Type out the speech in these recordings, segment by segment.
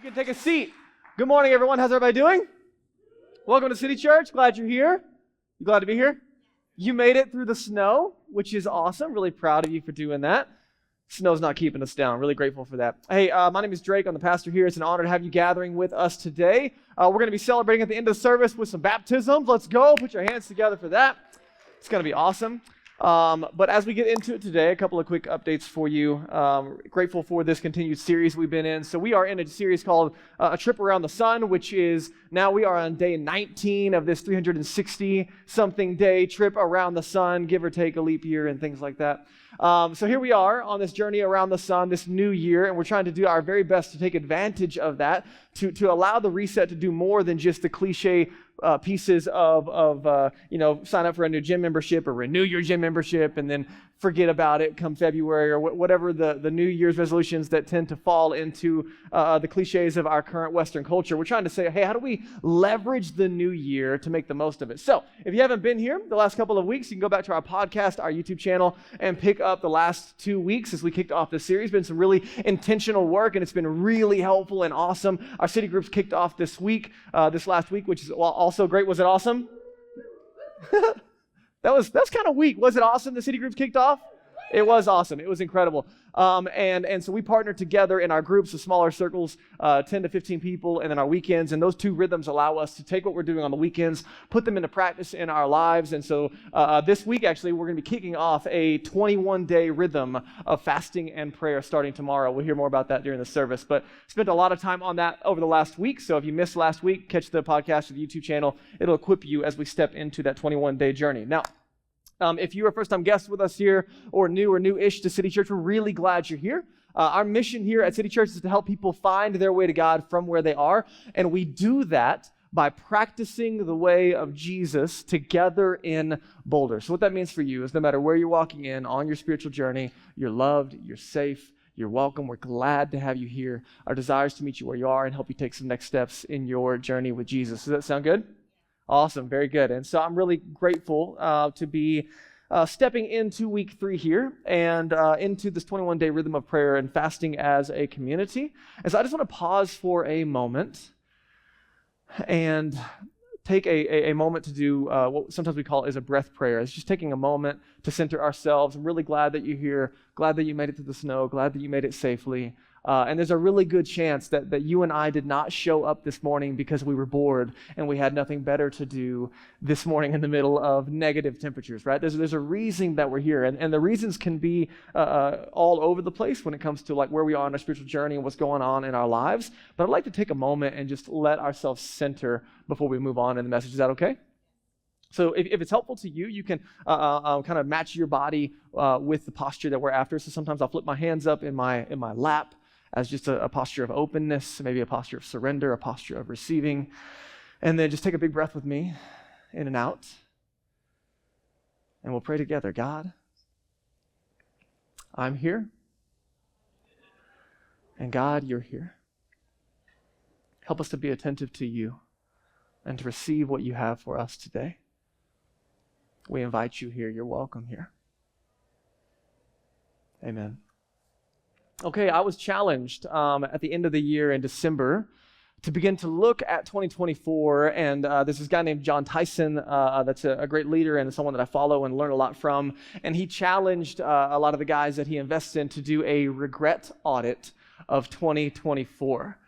You can take a seat. Good morning, everyone. How's everybody doing? Welcome to City Church. Glad you're here. You glad to be here? You made it through the snow, which is awesome. Really proud of you for doing that. Snow's not keeping us down. Really grateful for that. Hey, my name is Drake. I'm the pastor here. It's an honor to have you gathering with us today. We're going to be celebrating at the end of the service with some baptisms. Let's go. Put your hands together for that. It's going to be awesome. But as we get into it today, a couple of quick updates for you. Grateful for this continued series we've been in. So we are in a series called A Trip Around the Sun, which is now we are on day 19 of this 360-something day trip around the sun, give or take a leap year and things like that. So here we are on this journey around the sun, this new year, and we're trying to do our very best to take advantage of that, to allow the reset to do more than just the cliche pieces of sign up for a new gym membership or renew your gym membership and then forget about it come February or whatever the New Year's resolutions that tend to fall into the cliches of our current Western culture. We're trying to say, hey, how do we leverage the new year to make the most of it? So if you haven't been here the last couple of weeks, you can go back to our podcast, our YouTube channel, and pick up the last 2 weeks as we kicked off this series. It's been some really intentional work, and it's been really helpful and awesome. Our city groups kicked off this last week, which is also great. Was it awesome? That's kind of weak. Was it awesome? The city groups kicked off? It was awesome. It was incredible. And so we partnered together in our groups of smaller circles, 10 to 15 people, and then our weekends. And those two rhythms allow us to take what we're doing on the weekends, put them into practice in our lives. And so this week, actually, we're going to be kicking off a 21-day rhythm of fasting and prayer starting tomorrow. We'll hear more about that during the service. But spent a lot of time on that over the last week. So if you missed last week, catch the podcast or the YouTube channel. It'll equip you as we step into that 21-day journey. Now, if you're a first-time guest with us here or new-ish to City Church, we're really glad you're here. Our mission here at City Church is to help people find their way to God from where they are, and we do that by practicing the way of Jesus together in Boulder. So what that means for you is no matter where you're walking in on your spiritual journey, you're loved, you're safe, you're welcome. We're glad to have you here. Our desire is to meet you where you are and help you take some next steps in your journey with Jesus. Does that sound good? Awesome. Very good. And so I'm really grateful to be stepping into week 3 here and into this 21-day rhythm of prayer and fasting as a community. And so I just want to pause for a moment and take a moment to do what sometimes we call is a breath prayer. It's just taking a moment to center ourselves. I'm really glad that you're here, glad that you made it through the snow, glad that you made it safely. And there's a really good chance that you and I did not show up this morning because we were bored and we had nothing better to do this morning in the middle of negative temperatures, right? There's a reason that we're here. And the reasons can be all over the place when it comes to like where we are on our spiritual journey and what's going on in our lives. But I'd like to take a moment and just let ourselves center before we move on in the message. Is that okay? So if it's helpful to you, you can kind of match your body with the posture that we're after. So sometimes I'll flip my hands up in my lap as just a posture of openness, maybe a posture of surrender, a posture of receiving. And then just take a big breath with me, in and out. And we'll pray together. God, I'm here. And God, you're here. Help us to be attentive to you and to receive what you have for us today. We invite you here. You're welcome here. Amen. Okay, I was challenged at the end of the year in December to begin to look at 2024, and there's this guy named John Tyson that's a great leader and someone that I follow and learn a lot from, and he challenged a lot of the guys that he invests in to do a regret audit of 2024.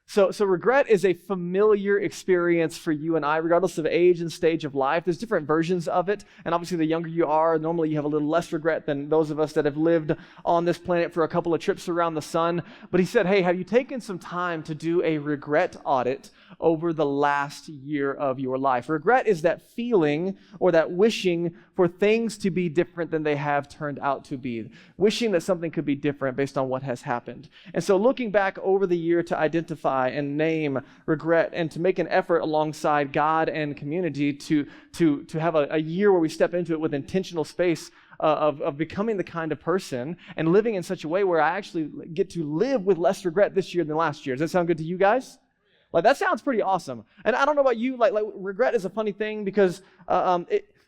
So regret is a familiar experience for you and I, regardless of age and stage of life. There's different versions of it, and obviously the younger you are, normally you have a little less regret than those of us that have lived on this planet for a couple of trips around the sun. But he said, hey, have you taken some time to do a regret audit over the last year of your life? Regret is that feeling or that wishing for things to be different than they have turned out to be, wishing that something could be different based on what has happened. And so looking back over the year to identify and name regret and to make an effort alongside God and community to have a year where we step into it with intentional space of becoming the kind of person and living in such a way where I actually get to live with less regret this year than last year. Does that sound good to you guys? Like, that sounds pretty awesome. And I don't know about you, like regret is a funny thing because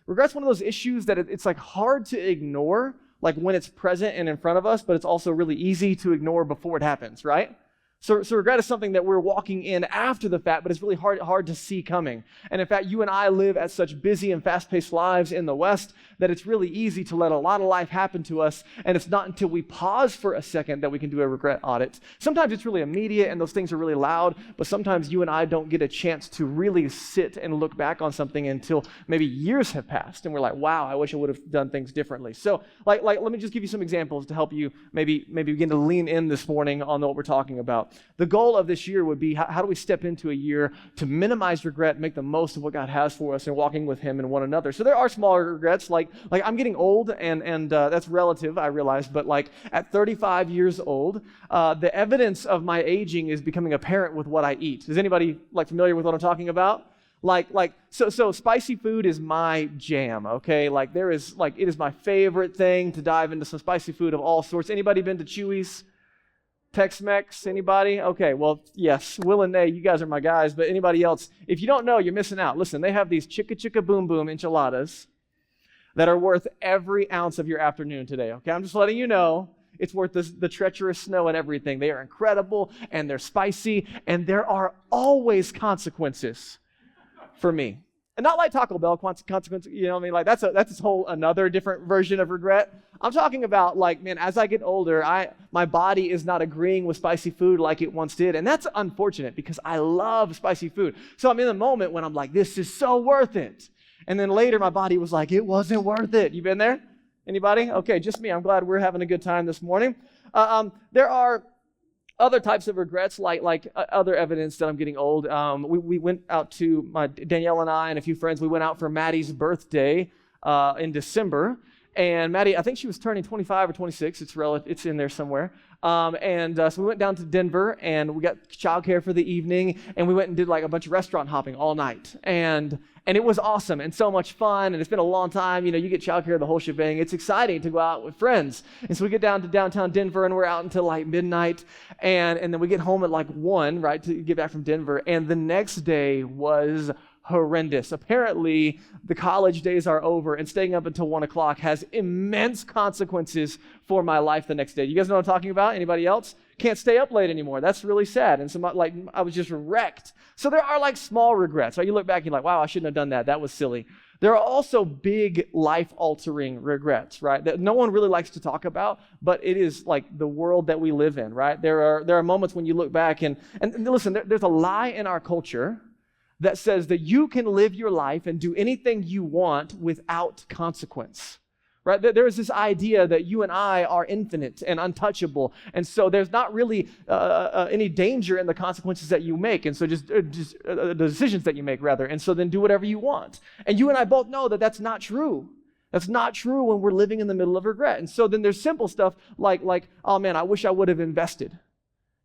regret's one of those issues that it's like hard to ignore, like when it's present and in front of us, but it's also really easy to ignore before it happens, right? So regret is something that we're walking in after the fact, but it's really hard to see coming. And in fact, you and I live at such busy and fast-paced lives in the West that it's really easy to let a lot of life happen to us, and it's not until we pause for a second that we can do a regret audit. Sometimes it's really immediate and those things are really loud, but sometimes you and I don't get a chance to really sit and look back on something until maybe years have passed, and we're like, wow, I wish I would have done things differently. So like let me just give you some examples to help you maybe begin to lean in this morning on what we're talking about. The goal of this year would be how do we step into a year to minimize regret, make the most of what God has for us, and walking with Him and one another. So there are smaller regrets, like I'm getting old, and that's relative, I realize, but like at 35 years old, the evidence of my aging is becoming apparent with what I eat. Is anybody familiar with what I'm talking about? So spicy food is my jam, okay? It is my favorite thing to dive into some spicy food of all sorts. Anybody been to Chuy's? Tex-Mex, anybody? Okay, well, yes, Will and Nay, you guys are my guys, but anybody else, if you don't know, you're missing out. Listen, they have these chicka chicka boom boom enchiladas that are worth every ounce of your afternoon today, okay? I'm just letting you know. It's worth the treacherous snow and everything. They are incredible, and they're spicy, and there are always consequences for me. And not like Taco Bell consequences, you know what I mean? That's a whole another different version of regret. I'm talking about as I get older, my body is not agreeing with spicy food like it once did. And that's unfortunate because I love spicy food. So I'm in the moment when I'm like, this is so worth it. And then later my body was like, it wasn't worth it. You been there? Anybody? Okay, just me. I'm glad we're having a good time this morning. There are other types of regrets, like other evidence that I'm getting old. We went out to Danielle and I and a few friends. We went out for Maddie's birthday in December, and Maddie, I think she was turning 25 or 26. It's in there somewhere. So we went down to Denver, and we got childcare for the evening, and we went and did a bunch of restaurant hopping all night, and it was awesome and so much fun, and it's been a long time. You get childcare, the whole shebang. It's exciting to go out with friends. And so we get down to downtown Denver, and we're out until midnight, and then we get home at 1, right, to get back from Denver, and the next day was horrendous. Apparently, the college days are over, and staying up until 1 o'clock has immense consequences for my life the next day. You guys know what I'm talking about? Anybody else? Can't stay up late anymore. That's really sad. And so I was just wrecked. So there are small regrets. Right? You look back and you're like, wow, I shouldn't have done that. That was silly. There are also big life-altering regrets, right? That no one really likes to talk about, but it is the world that we live in, right? There are moments when you look back and listen, there's a lie in our culture that says that you can live your life and do anything you want without consequence. Right? There is this idea that you and I are infinite and untouchable, and so there's not really any danger in the consequences that you make, and so just the decisions that you make, rather, and so then do whatever you want. And you and I both know that that's not true. That's not true when we're living in the middle of regret. And so then there's simple stuff like oh man, I wish I would have invested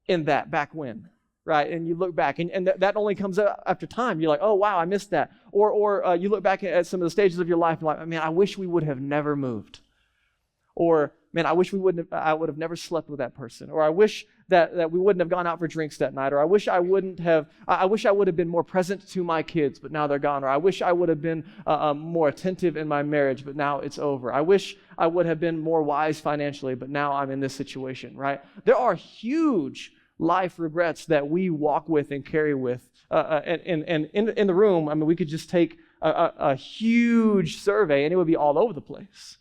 in that back when. Right, and you look back, and that only comes up after time. You're like, oh, wow, I missed that. Or you look back at some of the stages of your life, and like, man, I wish we would have never moved. Or, man, I wish I would have never slept with that person. Or I wish that we wouldn't have gone out for drinks that night. Or I wish I would have been more present to my kids, but now they're gone. Or I wish I would have been more attentive in my marriage, but now it's over. I wish I would have been more wise financially, but now I'm in this situation, right? There are huge life regrets that we walk with and carry with. And in the room, I mean, we could just take a huge survey and it would be all over the place.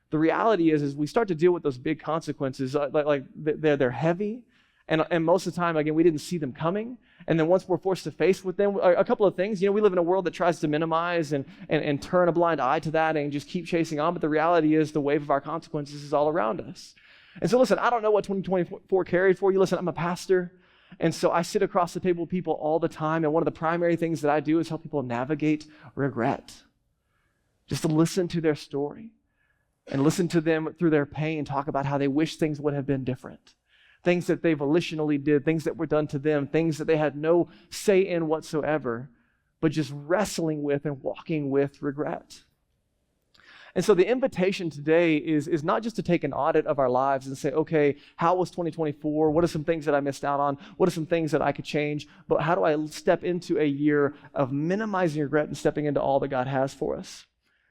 The reality is we start to deal with those big consequences, they're heavy, and most of the time, again, we didn't see them coming. And then once we're forced to face with them, a couple of things. We live in a world that tries to minimize and turn a blind eye to that and just keep chasing on. But the reality is the wave of our consequences is all around us. And so listen, I don't know what 2024 carried for you. Listen, I'm a pastor, and so I sit across the table with people all the time, and one of the primary things that I do is help people navigate regret. Just to listen to their story and listen to them through their pain, talk about how they wish things would have been different. Things that they volitionally did, things that were done to them, things that they had no say in whatsoever, but just wrestling with and walking with regret. And so the invitation today is not just to take an audit of our lives and say, okay, how was 2024? What are some things that I missed out on? What are some things that I could change? But how do I step into a year of minimizing regret and stepping into all that God has for us?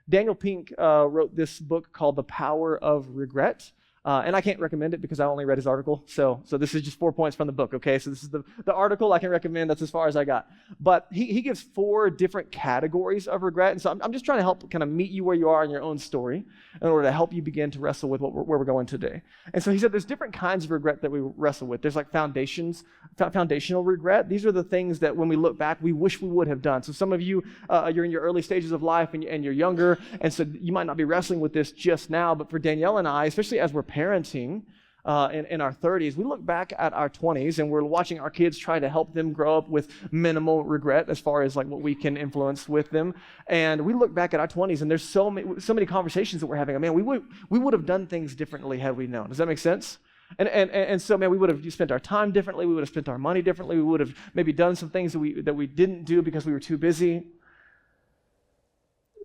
Daniel Pink wrote this book called The Power of Regret. And I can't recommend it because I only read his article. So this is just 4 points from the book, okay? So this is the article I can recommend. That's as far as I got. But he gives 4 different categories of regret. And so I'm just trying to help kind of meet you where you are in your own story in order to help you begin to wrestle with where we're going today. And so he said there's different kinds of regret that we wrestle with. There's like foundational regret. These are the things that when we look back, we wish we would have done. So some of you, you're in your early stages of life and you're younger. And so you might not be wrestling with this just now. But for Danielle and I, especially as we're parenting in our 30s, we look back at our 20s and we're watching our kids try to help them grow up with minimal regret as far as like what we can influence with them. And we look back at our 20s and there's so many conversations that we're having. Man, we would have done things differently had we known. Does that make sense? And so, man, we would have spent our time differently. We would have spent our money differently. We would have maybe done some things that we didn't do because we were too busy.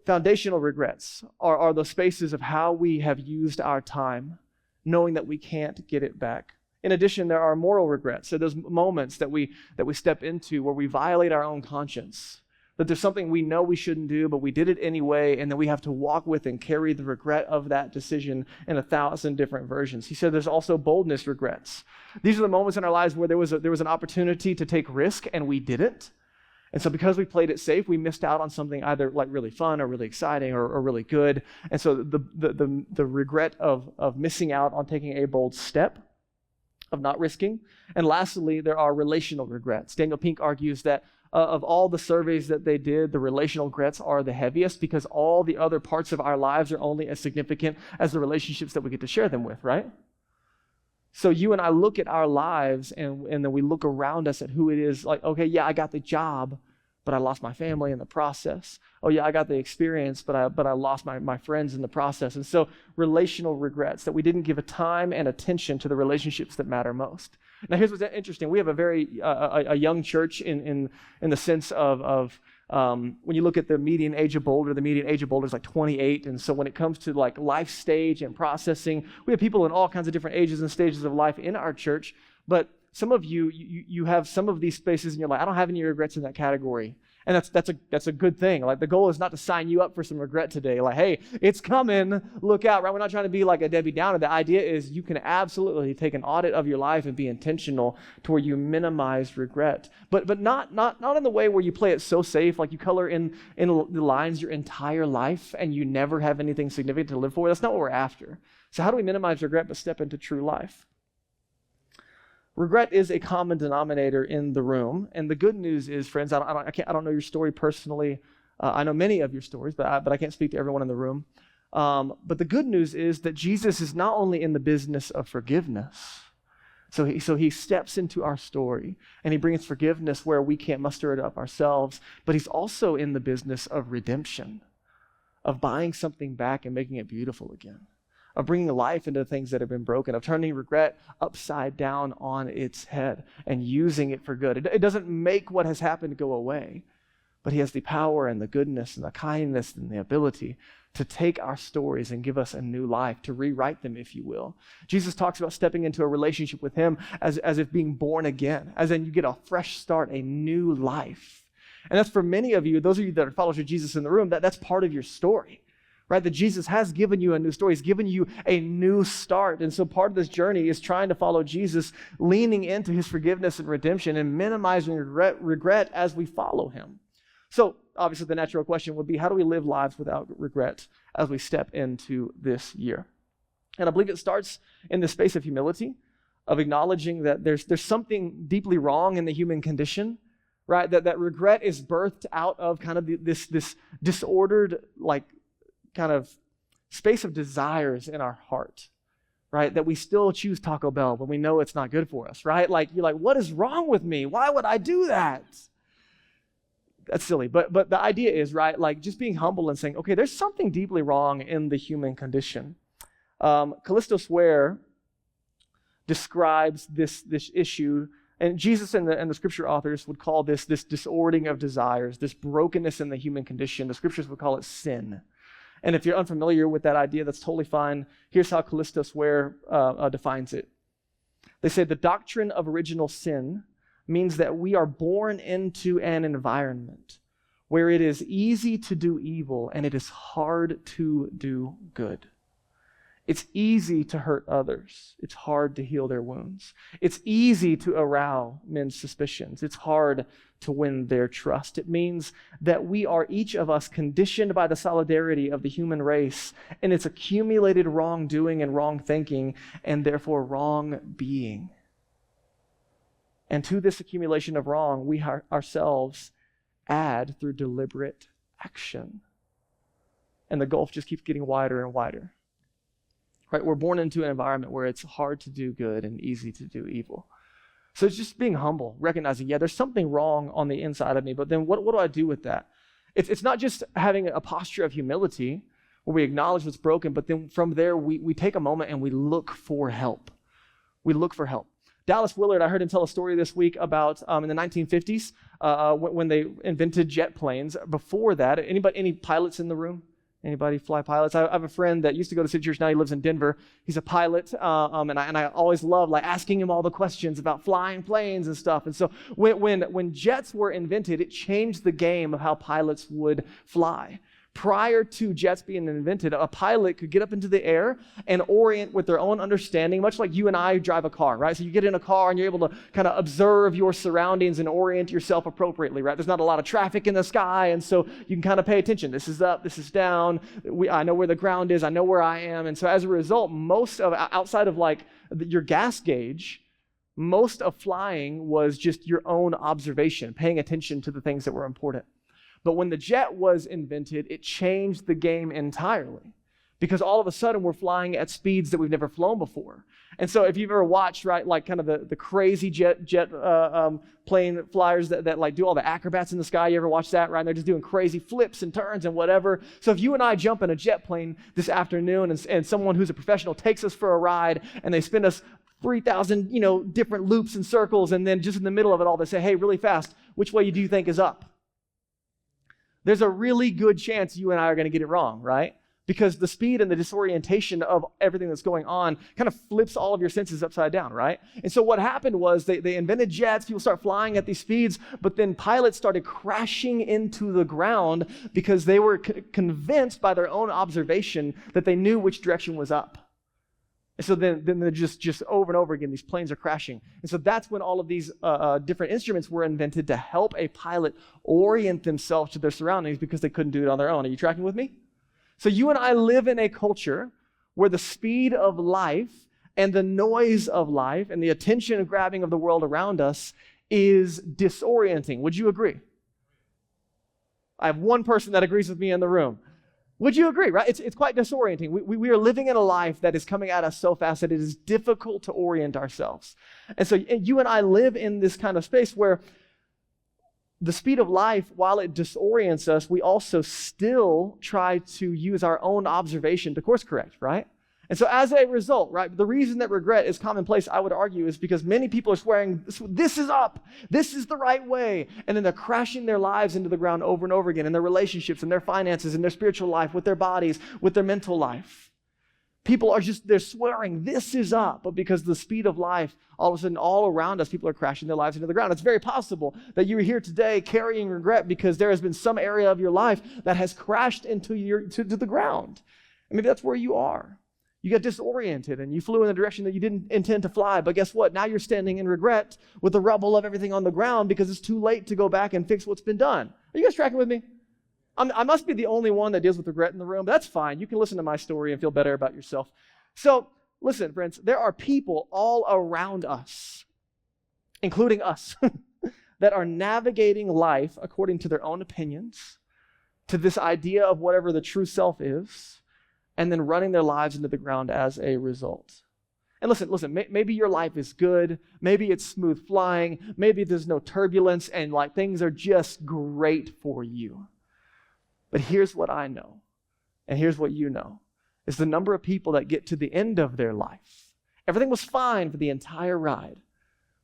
Foundational regrets are those spaces of how we have used our time, knowing that we can't get it back. In addition, there are moral regrets. So those moments that we step into where we violate our own conscience, that there's something we know we shouldn't do, but we did it anyway, and then we have to walk with and carry the regret of that decision in 1,000 different versions. He said there's also boldness regrets. These are the moments in our lives where there was an opportunity to take risk and we didn't. And so because we played it safe, we missed out on something either like really fun or really exciting or really good. And so the regret of missing out on taking a bold step, of not risking. And lastly, there are relational regrets. Daniel Pink argues that of all the surveys that they did, the relational regrets are the heaviest because all the other parts of our lives are only as significant as the relationships that we get to share them with, right? So you and I look at our lives and then we look around us at who it is like, okay, yeah, I got the job, but I lost my family in the process. Oh yeah, I got the experience, but I lost my friends in the process. And so relational regrets that we didn't give a time and attention to the relationships that matter most. Now here's what's interesting. We have a very a young church in the sense of when you look at the median age of Boulder is like 28. And so when it comes to like life stage and processing, we have people in all kinds of different ages and stages of life in our church. But some of you have some of these spaces and you're like, I don't have any regrets in that category. And that's a good thing. Like the goal is not to sign you up for some regret today. Like, hey, it's coming, look out, right? We're not trying to be like a Debbie Downer. The idea is you can absolutely take an audit of your life and be intentional to where you minimize regret. But not in the way where you play it so safe, like you color in the lines your entire life and you never have anything significant to live for. That's not what we're after. So how do we minimize regret but step into true life? Regret is a common denominator in the room, and the good news is, friends, I don't know your story personally. I know many of your stories, but I can't speak to everyone in the room. But the good news is that Jesus is not only in the business of forgiveness. So he steps into our story, and he brings forgiveness where we can't muster it up ourselves. But he's also in the business of redemption, of buying something back and making it beautiful again, of bringing life into things that have been broken, of turning regret upside down on its head and using it for good. It doesn't make what has happened go away, but he has the power and the goodness and the kindness and the ability to take our stories and give us a new life, to rewrite them, if you will. Jesus talks about stepping into a relationship with him as if being born again, as in you get a fresh start, a new life. And that's for many of you, those of you that are followers of Jesus in the room, that's part of your story. Right, that Jesus has given you a new story. He's given you a new start. And so part of this journey is trying to follow Jesus, leaning into his forgiveness and redemption and minimizing regret as we follow him. So obviously the natural question would be, how do we live lives without regret as we step into this year? And I believe it starts in the space of humility, of acknowledging that there's something deeply wrong in the human condition, right? That regret is birthed out of kind of this disordered, like, kind of space of desires in our heart, right? That we still choose Taco Bell when we know it's not good for us, right? Like you're like, what is wrong with me? Why would I do that? That's silly. But the idea is, right, like just being humble and saying, okay, there's something deeply wrong in the human condition. Callisto Swear describes this issue, and Jesus and the scripture authors would call this disordering of desires, this brokenness in the human condition. The scriptures would call it sin. And if you're unfamiliar with that idea, that's totally fine. Here's how Callisto Swear defines it. They say the doctrine of original sin means that we are born into an environment where it is easy to do evil and it is hard to do good. It's easy to hurt others. It's hard to heal their wounds. It's easy to arouse men's suspicions. It's hard to win their trust. It means that we are, each of us, conditioned by the solidarity of the human race and its accumulated wrongdoing and wrong thinking, and therefore wrong being. And to this accumulation of wrong, we ourselves add through deliberate action. And the gulf just keeps getting wider and wider. Right? We're born into an environment where it's hard to do good and easy to do evil. So it's just being humble, recognizing, yeah, there's something wrong on the inside of me, but then what do I do with that? It's not just having a posture of humility where we acknowledge what's broken, but then from there we take a moment and we look for help. We look for help. Dallas Willard, I heard him tell a story this week about in the 1950s when they invented jet planes. Before that, any pilots in the room? Anybody fly pilots? I have a friend that used to go to City Church. Now he lives in Denver. He's a pilot, and I always love asking him all the questions about flying planes and stuff. And so when jets were invented, it changed the game of how pilots would fly. Prior to jets being invented, a pilot could get up into the air and orient with their own understanding, much like you and I drive a car, right? So you get in a car and you're able to kind of observe your surroundings and orient yourself appropriately, right? There's not a lot of traffic in the sky, and so you can kind of pay attention. This is up, this is down. I know where the ground is. I know where I am. And so as a result, most of, outside of your gas gauge, most of flying was just your own observation, paying attention to the things that were important. But when the jet was invented, it changed the game entirely, because all of a sudden we're flying at speeds that we've never flown before. And so if you've ever watched, right, kind of the crazy jet plane flyers that do all the acrobats in the sky, you ever watch that, right? And they're just doing crazy flips and turns and whatever. So if you and I jump in a jet plane this afternoon and someone who's a professional takes us for a ride and they spin us 3,000, different loops and circles, and then just in the middle of it all, they say, hey, really fast, which way do you think is up? There's a really good chance you and I are going to get it wrong, right? Because the speed and the disorientation of everything that's going on kind of flips all of your senses upside down, right? And so what happened was they invented jets, people start flying at these speeds, but then pilots started crashing into the ground because they were convinced by their own observation that they knew which direction was up. And so then they're just over and over again, these planes are crashing. And so that's when all of these different instruments were invented to help a pilot orient themselves to their surroundings, because they couldn't do it on their own. Are you tracking with me? So you and I live in a culture where the speed of life and the noise of life and the attention and grabbing of the world around us is disorienting. Would you agree? I have one person that agrees with me in the room. Would you agree, right? It's quite disorienting. We are living in a life that is coming at us so fast that it is difficult to orient ourselves. And so you and I live in this kind of space where the speed of life, while it disorients us, we also still try to use our own observation to course correct, right? And so as a result, right, the reason that regret is commonplace, I would argue, is because many people are swearing, this is up, this is the right way, and then they're crashing their lives into the ground over and over again, in their relationships, in their finances, in their spiritual life, with their bodies, with their mental life. People are they're swearing, this is up, but because the speed of life, all of a sudden, all around us, people are crashing their lives into the ground. It's very possible that you're here today carrying regret because there has been some area of your life that has crashed into the ground. And maybe that's where you are. You got disoriented and you flew in the direction that you didn't intend to fly. But guess what? Now you're standing in regret with the rubble of everything on the ground because it's too late to go back and fix what's been done. Are you guys tracking with me? I must be the only one that deals with regret in the room. But that's fine. You can listen to my story and feel better about yourself. So listen, friends, there are people all around us, including us, that are navigating life according to their own opinions, to this idea of whatever the true self is, and then running their lives into the ground as a result. And listen, maybe your life is good, maybe it's smooth flying, maybe there's no turbulence, and things are just great for you. But here's what I know, and here's what you know, is the number of people that get to the end of their life. Everything was fine for the entire ride.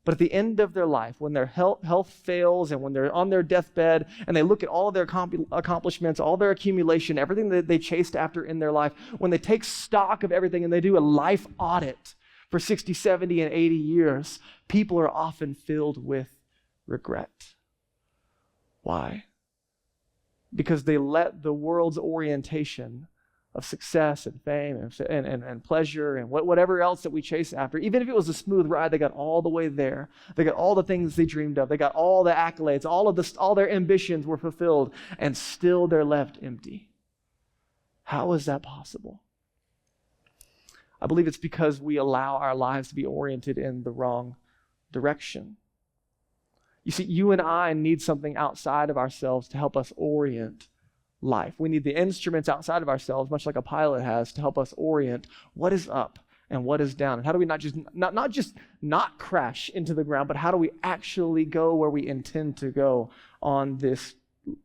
But at the end of their life, when their health fails and when they're on their deathbed and they look at all of their accomplishments, all their accumulation, everything that they chased after in their life, when they take stock of everything and they do a life audit for 60, 70, and 80 years, people are often filled with regret. Why? Because they let the world's orientation of success and fame and pleasure and whatever else that we chase after. Even if it was a smooth ride, they got all the way there. They got all the things they dreamed of. They got all the accolades. All their ambitions were fulfilled, and still they're left empty. How is that possible? I believe it's because we allow our lives to be oriented in the wrong direction. You see, you and I need something outside of ourselves to help us orient life. We need the instruments outside of ourselves, much like a pilot has, to help us orient what is up and what is down. And how do we not just not crash into the ground, but how do we actually go where we intend to go on this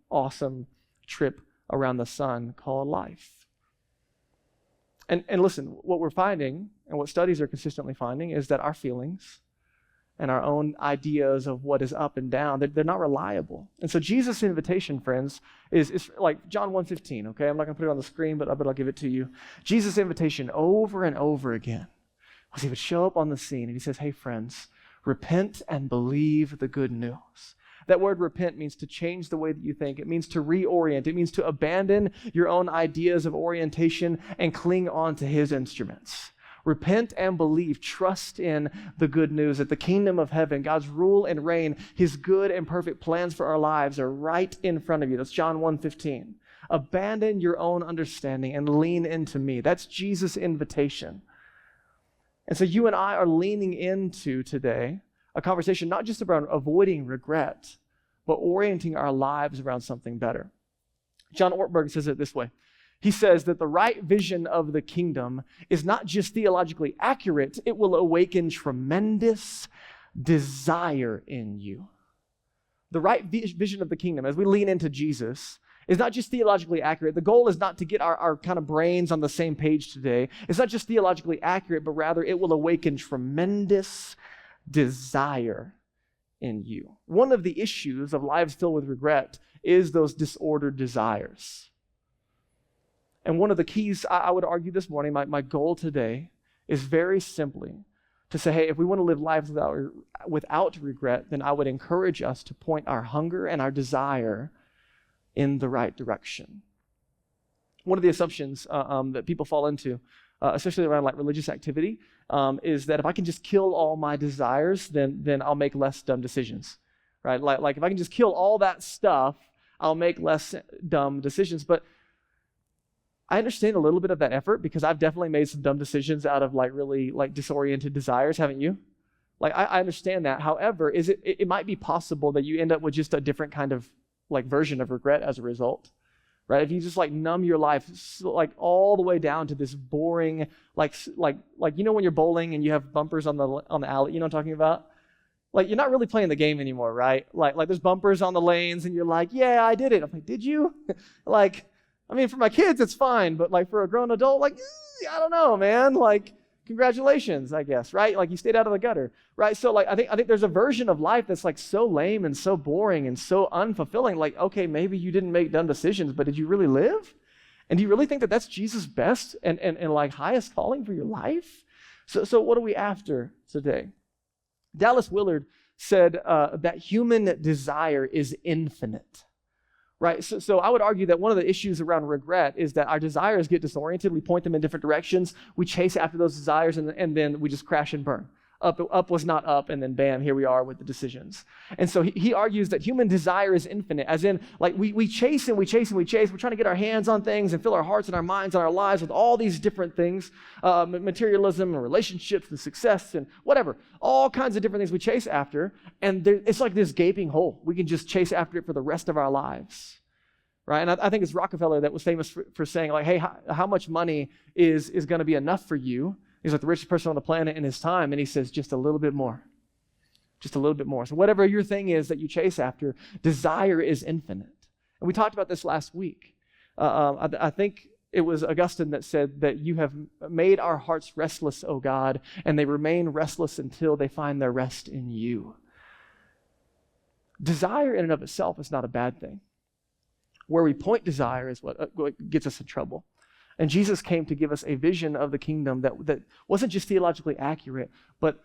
awesome trip around the sun called life? And listen, what we're finding and what studies are consistently finding is that our feelings and our own ideas of what is up and down, they're not reliable. And so Jesus' invitation, friends, is like John 1:15, okay? I'm not going to put it on the screen, but I'll give it to you. Jesus' invitation over and over again was he would show up on the scene and he says, hey, friends, repent and believe the good news. That word repent means to change the way that you think. It means to reorient. It means to abandon your own ideas of orientation and cling on to his instruments. Repent and believe, trust in the good news that the kingdom of heaven, God's rule and reign, his good and perfect plans for our lives are right in front of you. That's John 1:15. Abandon your own understanding and lean into me. That's Jesus' invitation. And so you and I are leaning into today a conversation not just about avoiding regret, but orienting our lives around something better. John Ortberg says it this way. He says that the right vision of the kingdom is not just theologically accurate, it will awaken tremendous desire in you. The right vision of the kingdom, as we lean into Jesus, is not just theologically accurate. The goal is not to get our kind of brains on the same page today. It's not just theologically accurate, but rather it will awaken tremendous desire in you. One of the issues of lives filled with regret is those disordered desires. And one of the keys, I would argue this morning, my goal today is very simply to say, hey, if we want to live lives without regret, then I would encourage us to point our hunger and our desire in the right direction. One of the assumptions that people fall into, especially around like religious activity, is that if I can just kill all my desires, then I'll make less dumb decisions, right? Like if I can just kill all that stuff, I'll make less dumb decisions. But I understand a little bit of that effort because I've definitely made some dumb decisions out of like really like disoriented desires, haven't you? Like I understand that. However, it might be possible that you end up with just a different kind of like version of regret as a result, right? If you just like numb your life like all the way down to this boring like you know when you're bowling and you have bumpers on the alley, you know what I'm talking about? Like you're not really playing the game anymore, right? Like there's bumpers on the lanes and you're like, yeah, I did it. I'm like, did you? Like, I mean, for my kids, it's fine, but like for a grown adult, like, I don't know, man. Like, congratulations, I guess, right? Like you stayed out of the gutter, right? So like, I think there's a version of life that's like so lame and so boring and so unfulfilling. Like, okay, maybe you didn't make dumb decisions, but did you really live? And do you really think that that's Jesus' best and like highest calling for your life? So what are we after today? Dallas Willard said that human desire is infinite. Right, so I would argue that one of the issues around regret is that our desires get disoriented. We point them in different directions. We chase after those desires, and then we just crash and burn. Up was not up, and then bam, here we are with the decisions. And so he argues that human desire is infinite, as in, like, we chase and we chase and we chase. We're trying to get our hands on things and fill our hearts and our minds and our lives with all these different things, materialism and relationships and success and whatever, all kinds of different things we chase after. And it's like this gaping hole. We can just chase after it for the rest of our lives. Right? And I think it's Rockefeller that was famous for saying, like, hey, how much money is going to be enough for you? He's like the richest person on the planet in his time, and he says, just a little bit more. Just a little bit more. So whatever your thing is that you chase after, desire is infinite. And we talked about this last week. I think it was Augustine that said that you have made our hearts restless, O God, and they remain restless until they find their rest in you. Desire in and of itself is not a bad thing. Where we point desire is what gets us in trouble. And Jesus came to give us a vision of the kingdom that wasn't just theologically accurate, but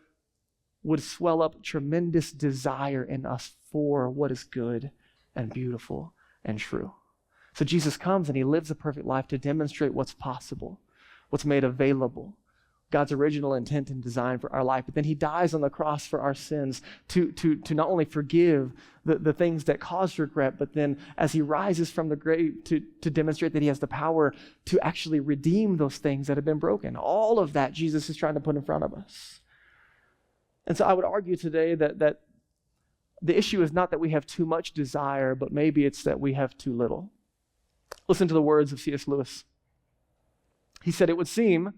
would swell up tremendous desire in us for what is good and beautiful and true. So Jesus comes and he lives a perfect life to demonstrate what's possible, what's made available, God's original intent and design for our life. But then he dies on the cross for our sins to not only forgive the things that caused regret, but then as he rises from the grave to demonstrate that he has the power to actually redeem those things that have been broken. All of that Jesus is trying to put in front of us. And so I would argue today that the issue is not that we have too much desire, but maybe it's that we have too little. Listen to the words of C.S. Lewis. He said, "It would seem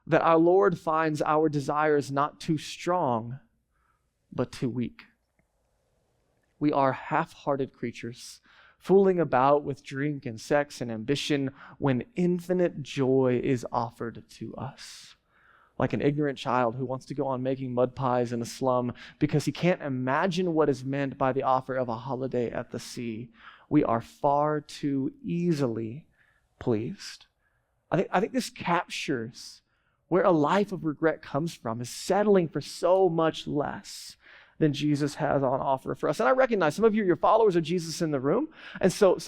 that our Lord finds our desires not too strong, but too weak. We are half-hearted creatures, fooling about with drink and sex and ambition when infinite joy is offered to us. Like an ignorant child who wants to go on making mud pies in a slum because he can't imagine what is meant by the offer of a holiday at the sea. We are far too easily pleased." I think this captures where a life of regret comes from, is settling for so much less than Jesus has on offer for us. And I recognize some of you, you're followers of Jesus in the room. And so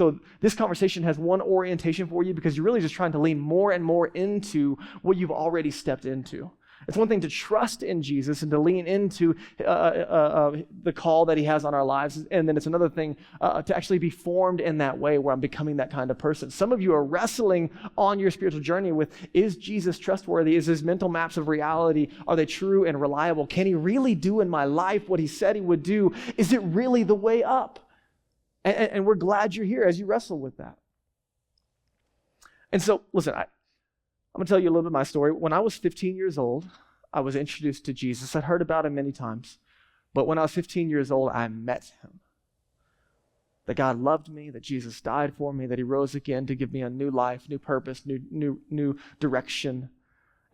this conversation has one orientation for you because you're really just trying to lean more and more into what you've already stepped into. It's one thing to trust in Jesus and to lean into the call that he has on our lives. And then it's another thing to actually be formed in that way where I'm becoming that kind of person. Some of you are wrestling on your spiritual journey with, is Jesus trustworthy? Is his mental maps of reality, are they true and reliable? Can he really do in my life what he said he would do? Is it really the way up? And we're glad you're here as you wrestle with that. And so, listen, I'm going to tell you a little bit of my story. When I was 15 years old, I was introduced to Jesus. I'd heard about him many times. But when I was 15 years old, I met him. That God loved me, that Jesus died for me, that he rose again to give me a new life, new purpose, new direction.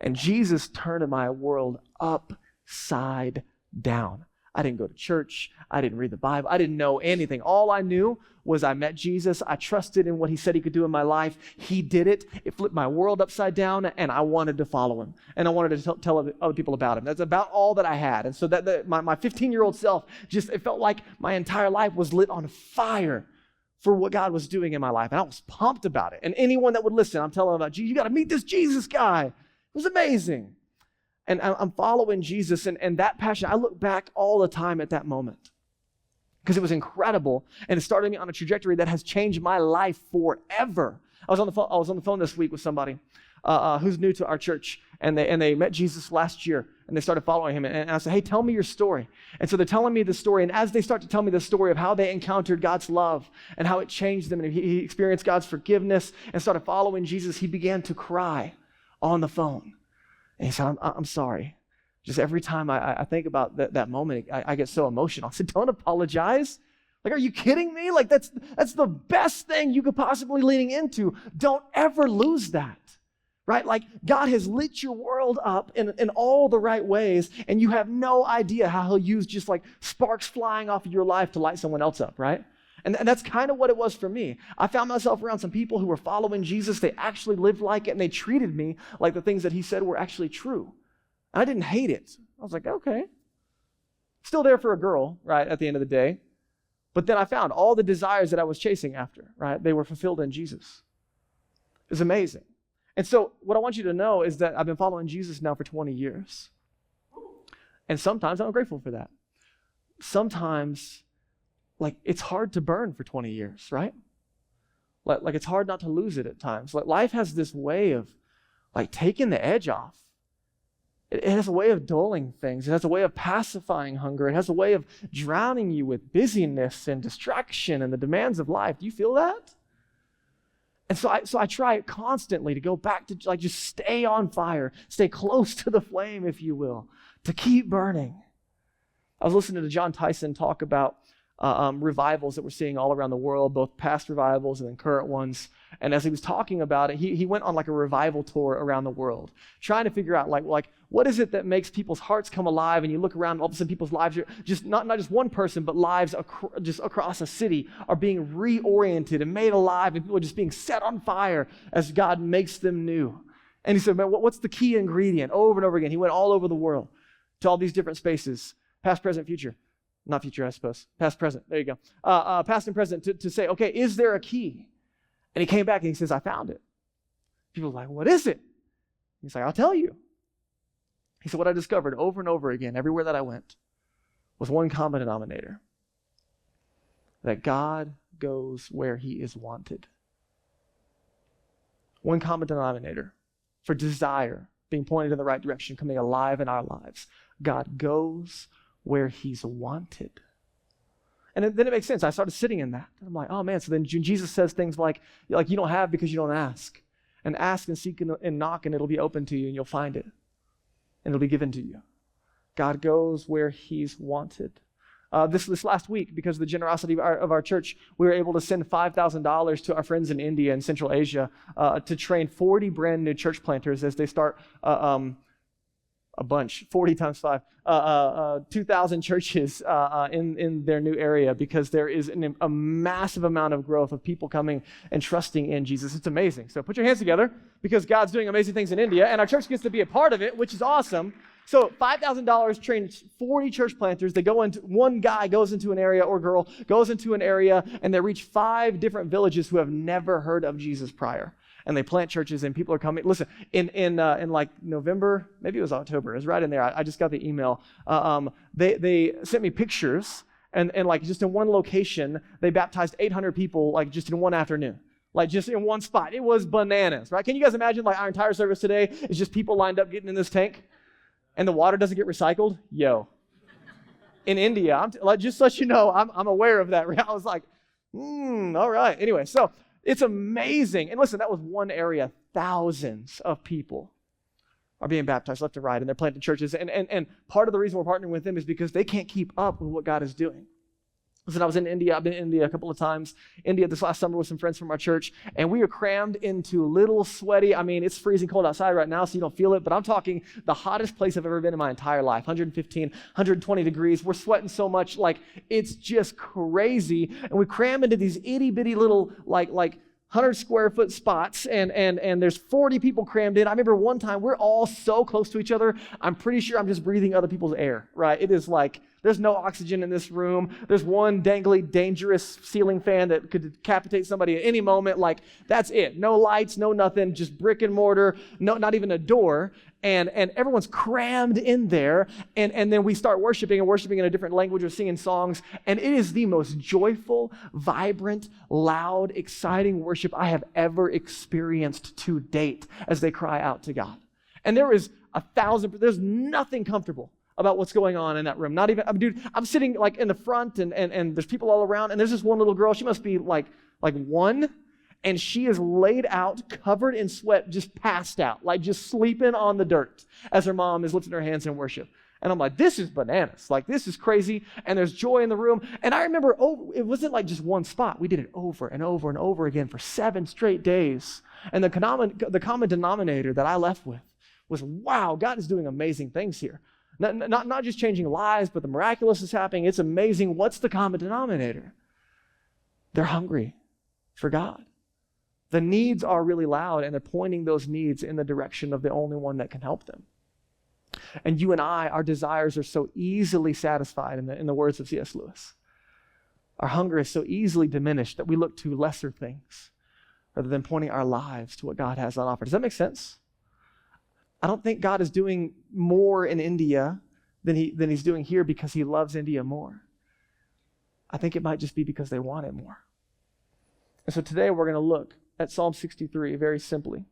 And Jesus turned my world upside down. I didn't go to church. I didn't read the Bible. I didn't know anything. All I knew was I met Jesus. I trusted in what he said he could do in my life. He did it. It flipped my world upside down, and I wanted to follow him. And I wanted to tell other people about him. That's about all that I had. And so my 15-year-old self, it felt like my entire life was lit on fire for what God was doing in my life. And I was pumped about it. And anyone that would listen, I'm telling them about, you got to meet this Jesus guy. It was amazing. And I'm following Jesus, and that passion, I look back all the time at that moment because it was incredible, and it started me on a trajectory that has changed my life forever. I was on the phone this week with somebody who's new to our church, and they met Jesus last year, and they started following him, and I said, hey, tell me your story. And so they're telling me the story, and as they start to tell me the story of how they encountered God's love and how it changed them, and he experienced God's forgiveness and started following Jesus, he began to cry on the phone. And he said, I'm sorry. Just every time I think about that moment, I get so emotional. I said, don't apologize. Like, are you kidding me? Like, that's the best thing you could possibly leaning into. Don't ever lose that, right? Like, God has lit your world up in all the right ways, and you have no idea how he'll use just like sparks flying off of your life to light someone else up, right? And that's kind of what it was for me. I found myself around some people who were following Jesus. They actually lived like it, and they treated me like the things that he said were actually true. And I didn't hate it. I was like, okay. Still there for a girl, right, at the end of the day. But then I found all the desires that I was chasing after, right, they were fulfilled in Jesus. It was amazing. And so what I want you to know is that I've been following Jesus now for 20 years. And sometimes I'm grateful for that. Sometimes, like, it's hard to burn for 20 years, right? Like it's hard not to lose it at times. Like, life has this way of, like, taking the edge off. It has a way of dulling things. It has a way of pacifying hunger. It has a way of drowning you with busyness and distraction and the demands of life. Do you feel that? And so I try it constantly to go back to, like, just stay on fire, stay close to the flame, if you will, to keep burning. I was listening to John Tyson talk about revivals that we're seeing all around the world, both past revivals and then current ones. And as he was talking about it, he went on like a revival tour around the world, trying to figure out like what is it that makes people's hearts come alive? And you look around, all of a sudden people's lives are just not just one person, but lives just across a city are being reoriented and made alive, and people are just being set on fire as God makes them new. And he said, man, what's the key ingredient? Over and over again, he went all over the world to all these different spaces, past, present, future. Not future, I suppose. Past, present. There you go. Past and present to say, okay, is there a key? And he came back and he says, I found it. People were like, what is it? He's like, I'll tell you. He said, what I discovered over and over again, everywhere that I went, was one common denominator. That God goes where he is wanted. One common denominator for desire being pointed in the right direction, coming alive in our lives. God goes where he's wanted. And then it makes sense. I started sitting in that. I'm like, oh man, so then Jesus says things like you don't have because you don't ask. And ask and seek and knock and it'll be open to you and you'll find it. And it'll be given to you. God goes where he's wanted. This last week, because of the generosity of our church, we were able to send $5,000 to our friends in India and Central Asia to train 40 brand new church planters as they start a bunch, 40 times 5, 2,000 churches in their new area, because there is a massive amount of growth of people coming and trusting in Jesus. It's amazing. So put your hands together, because God's doing amazing things in India, and our church gets to be a part of it, which is awesome. So $5,000 trains 40 church planters. One guy goes into an area, or girl goes into an area, and they reach 5 different villages who have never heard of Jesus prior. And they plant churches, and people are coming. Listen, in like November, maybe it was October, it was right in there. I just got the email. They sent me pictures, and like just in one location, they baptized 800 people, like just in one afternoon. Like just in one spot. It was bananas, right? Can you guys imagine, like our entire service today is just people lined up getting in this tank? And the water doesn't get recycled? Yo. In India, just so you know, I'm aware of that. I was like, all right. Anyway, so it's amazing. And listen, that was one area. Thousands of people are being baptized left and right, and they're planting churches. And part of the reason we're partnering with them is because they can't keep up with what God is doing. Listen, I was in India. I've been in India a couple of times. India this last summer with some friends from our church, and we are crammed into little sweaty. I mean, it's freezing cold outside right now, so you don't feel it, but I'm talking the hottest place I've ever been in my entire life, 115, 120 degrees. We're sweating so much, like it's just crazy. And we cram into these itty-bitty little, like 100 square foot spots, and there's 40 people crammed in. I remember one time we're all so close to each other, I'm pretty sure I'm just breathing other people's air, right? It is like, there's no oxygen in this room. There's one dangly, dangerous ceiling fan that could decapitate somebody at any moment. Like, that's it. No lights, no nothing, just brick and mortar, not even a door. And everyone's crammed in there. And then we start worshiping in a different language or singing songs. And it is the most joyful, vibrant, loud, exciting worship I have ever experienced to date as they cry out to God. And there's nothing comfortable about what's going on in that room. Not even, dude, I'm sitting like in the front and there's people all around, and there's this one little girl, she must be like 1, and she is laid out, covered in sweat, just passed out, like just sleeping on the dirt as her mom is lifting her hands in worship. And I'm like, this is bananas. Like, this is crazy. And there's joy in the room. And I remember, it wasn't like just one spot. We did it over and over and over again for 7 straight days. And the common denominator that I left with was, wow, God is doing amazing things here. Not just changing lives, but the miraculous is happening. It's amazing. What's the common denominator? They're hungry for God. The needs are really loud, and they're pointing those needs in the direction of the only one that can help them. And you and I, our desires are so easily satisfied, in the words of C.S. Lewis. Our hunger is so easily diminished that we look to lesser things rather than pointing our lives to what God has on offer. Does that make sense? I don't think God is doing more in India than he's doing here because he loves India more. I think it might just be because they want it more. And so today we're going to look at Psalm 63 very simply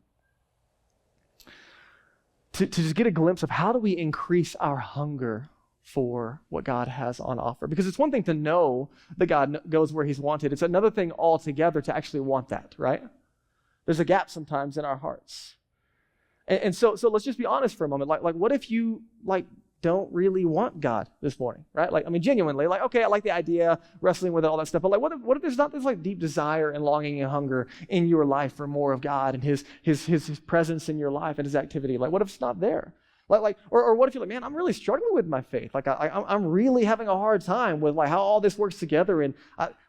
to just get a glimpse of how do we increase our hunger for what God has on offer. Because it's one thing to know that God goes where he's wanted. It's another thing altogether to actually want that, right? There's a gap sometimes in our hearts. And so let's just be honest for a moment. Like what if you don't really want God this morning, right? Genuinely, okay, I like the idea, wrestling with it, all that stuff. But what if there's not this deep desire and longing and hunger in your life for more of God and his presence in your life and his activity? What if it's not there? Or what if you're like, man, I'm really struggling with my faith. I'm really having a hard time with how all this works together. And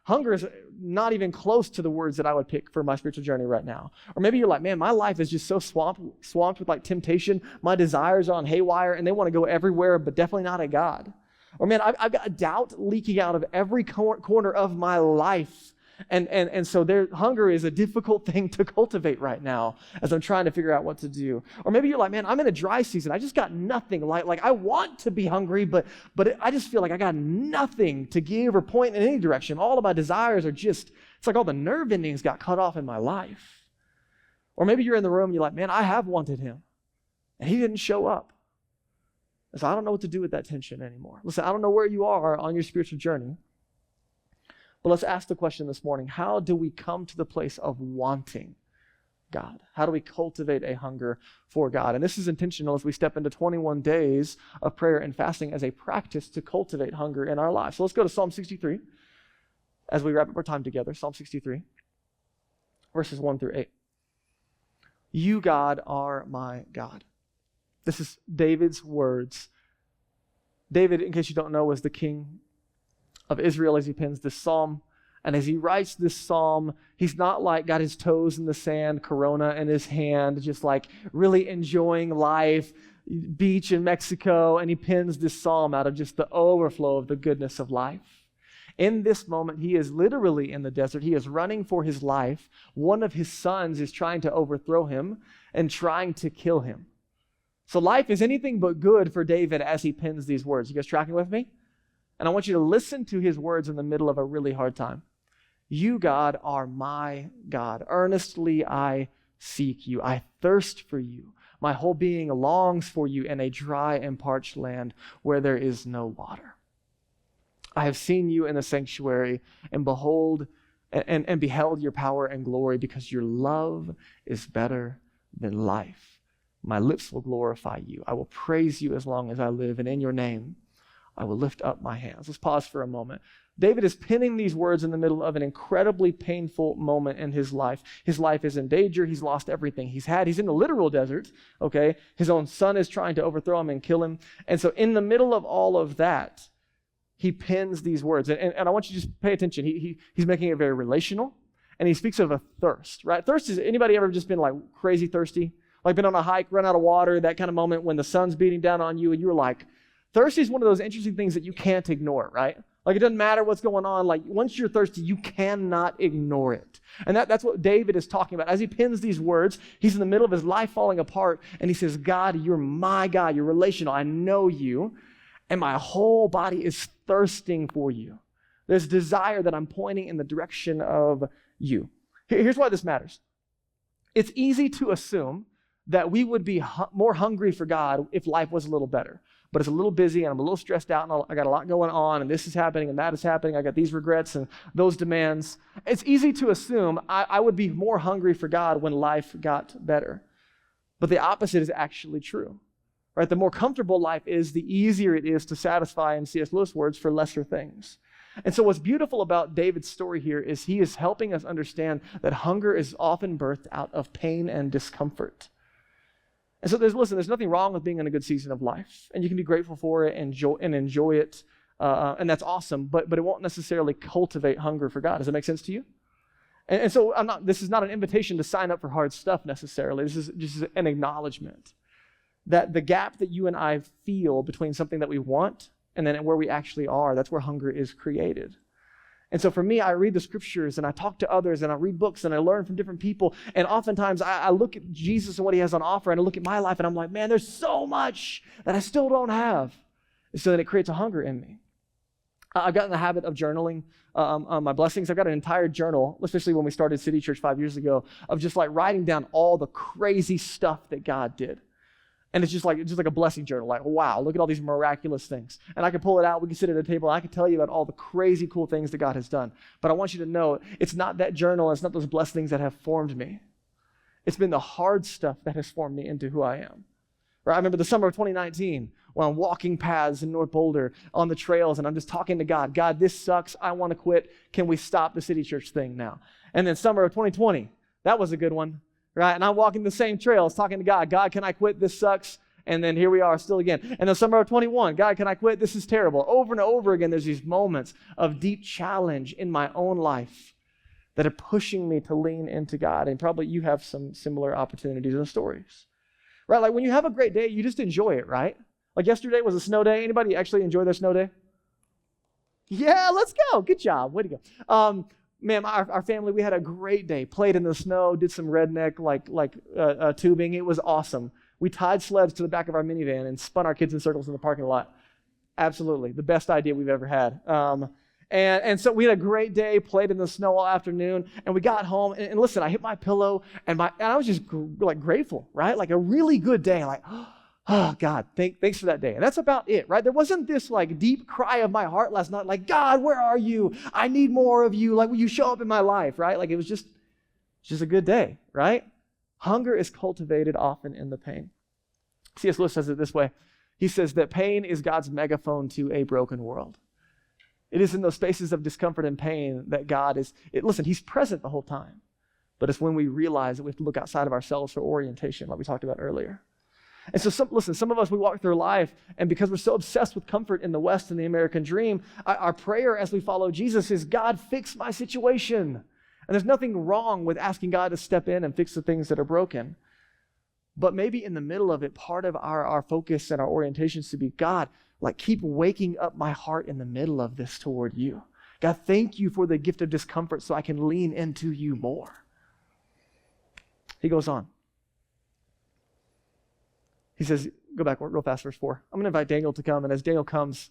hunger is not even close to the words that I would pick for my spiritual journey right now. Or maybe you're like, man, my life is just so swamped with temptation. My desires are on haywire and they want to go everywhere, but definitely not at God. Or man, I've got a doubt leaking out of every corner of my life. And so their hunger is a difficult thing to cultivate right now as I'm trying to figure out what to do. Or maybe you're like, man, I'm in a dry season. I just got nothing. Like I want to be hungry, but I just feel like I got nothing to give or point in any direction. All of my desires are just, it's like all the nerve endings got cut off in my life. Or maybe you're in the room and you're like, man, I have wanted him, and he didn't show up. And so I don't know what to do with that tension anymore. Listen, I don't know where you are on your spiritual journey, but let's ask the question this morning, how do we come to the place of wanting God? How do we cultivate a hunger for God? And this is intentional as we step into 21 days of prayer and fasting as a practice to cultivate hunger in our lives. So let's go to Psalm 63 as we wrap up our time together. Psalm 63, verses 1 through 8. You, God, are my God. This is David's words. David, in case you don't know, was the king of Israel as he pens this psalm. And as he writes this psalm, he's not like got his toes in the sand, Corona in his hand, just like really enjoying life, beach in Mexico. And he pens this psalm out of just the overflow of the goodness of life. In this moment, he is literally in the desert. He is running for his life. One of his sons is trying to overthrow him and trying to kill him. So life is anything but good for David as he pens these words. You guys tracking with me? And I want you to listen to his words in the middle of a really hard time. You, God, are my God. Earnestly I seek you. I thirst for you. My whole being longs for you in a dry and parched land where there is no water. I have seen you in the sanctuary and beheld your power and glory, because your love is better than life. My lips will glorify you. I will praise you as long as I live, and in your name I will lift up my hands. Let's pause for a moment. David is penning these words in the middle of an incredibly painful moment in his life. His life is in danger. He's lost everything he's had. He's in the literal desert, okay? His own son is trying to overthrow him and kill him. And so in the middle of all of that, he pens these words. And I want you to just pay attention. He's making it very relational, and he speaks of a thirst, right? Thirst is, anybody ever just been like crazy thirsty? Like been on a hike, run out of water, that kind of moment when the sun's beating down on you and you're like, thirsty is one of those interesting things that you can't ignore, right? Like it doesn't matter what's going on. Like once you're thirsty, you cannot ignore it. And that's what David is talking about. As he pens these words, he's in the middle of his life falling apart, and he says, God, you're my God. You're relational. I know you. And my whole body is thirsting for you. There's desire that I'm pointing in the direction of you. Here's why this matters. It's easy to assume that we would be more hungry for God if life was a little better. But it's a little busy, and I'm a little stressed out, and I got a lot going on, and this is happening, and that is happening. I got these regrets and those demands. It's easy to assume I would be more hungry for God when life got better. But the opposite is actually true. Right? The more comfortable life is, the easier it is to satisfy, in C.S. Lewis' words, for lesser things. And so what's beautiful about David's story here is he is helping us understand that hunger is often birthed out of pain and discomfort. And so there's nothing wrong with being in a good season of life. And you can be grateful for it and enjoy it. And that's awesome, but it won't necessarily cultivate hunger for God. Does that make sense to you? And so this is not an invitation to sign up for hard stuff necessarily. This is just an acknowledgement that the gap that you and I feel between something that we want and then where we actually are, that's where hunger is created. And so for me, I read the scriptures and I talk to others and I read books and I learn from different people. And oftentimes I look at Jesus and what he has on offer, and I look at my life and I'm like, man, there's so much that I still don't have. And so then it creates a hunger in me. I've gotten the habit of journaling my blessings. I've got an entire journal, especially when we started City Church 5 years ago, of just like writing down all the crazy stuff that God did. And it's just like a blessing journal. Like, wow, look at all these miraculous things. And I can pull it out. We can sit at a table. And I can tell you about all the crazy cool things that God has done. But I want you to know, it's not that journal. It's not those blessings that have formed me. It's been the hard stuff that has formed me into who I am. Right? I remember the summer of 2019 when I'm walking paths in North Boulder on the trails, and I'm just talking to God. God, this sucks. I want to quit. Can we stop the City Church thing now? And then summer of 2020, that was a good one. Right? And I'm walking the same trails talking to God. God, can I quit? This sucks. And then here we are still again. And then summer of 21, God, can I quit? This is terrible. Over and over again, there's these moments of deep challenge in my own life that are pushing me to lean into God. And probably you have some similar opportunities and stories. Right? Like when you have a great day, you just enjoy it, right? Like yesterday was a snow day. Anybody actually enjoy their snow day? Yeah, let's go. Good job. Way to go. man, our family, we had a great day. Played in the snow, did some redneck tubing. It was awesome. We tied sleds to the back of our minivan and spun our kids in circles in the parking lot. Absolutely, the best idea we've ever had. And so we had a great day, played in the snow all afternoon, and we got home. And listen, I hit my pillow, and I was just grateful, right? Like a really good day. Like, oh, God, thanks for that day. And that's about it, right? There wasn't this deep cry of my heart last night, like, God, where are you? I need more of you. Like, will you show up in my life, right? Like, it was just a good day, right? Hunger is cultivated often in the pain. C.S. Lewis says it this way. He says that pain is God's megaphone to a broken world. It is in those spaces of discomfort and pain that God is, listen, he's present the whole time. But it's when we realize that we have to look outside of ourselves for orientation, like we talked about earlier. And so, some of us, we walk through life, and because we're so obsessed with comfort in the West and the American dream, our prayer as we follow Jesus is, God, fix my situation. And there's nothing wrong with asking God to step in and fix the things that are broken. But maybe in the middle of it, part of our focus and our orientation is to be, God, keep waking up my heart in the middle of this toward you. God, thank you for the gift of discomfort so I can lean into you more. He goes on. He says, go back real fast, verse 4. I'm going to invite Daniel to come, and as Daniel comes,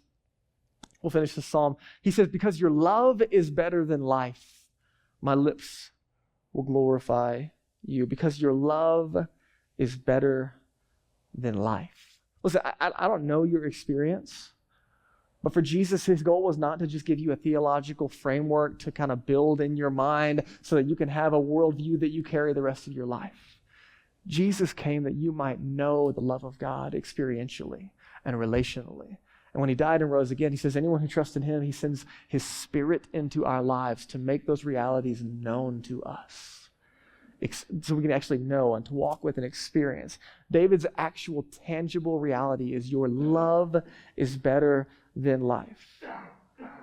we'll finish the psalm. He says, because your love is better than life, my lips will glorify you. Because your love is better than life. Listen, I don't know your experience, but for Jesus, his goal was not to just give you a theological framework to kind of build in your mind so that you can have a worldview that you carry the rest of your life. Jesus came that you might know the love of God experientially and relationally. And when he died and rose again, he says, anyone who trusts in him, he sends his Spirit into our lives to make those realities known to us. So we can actually know and to walk with and experience. David's actual tangible reality is your love is better than life.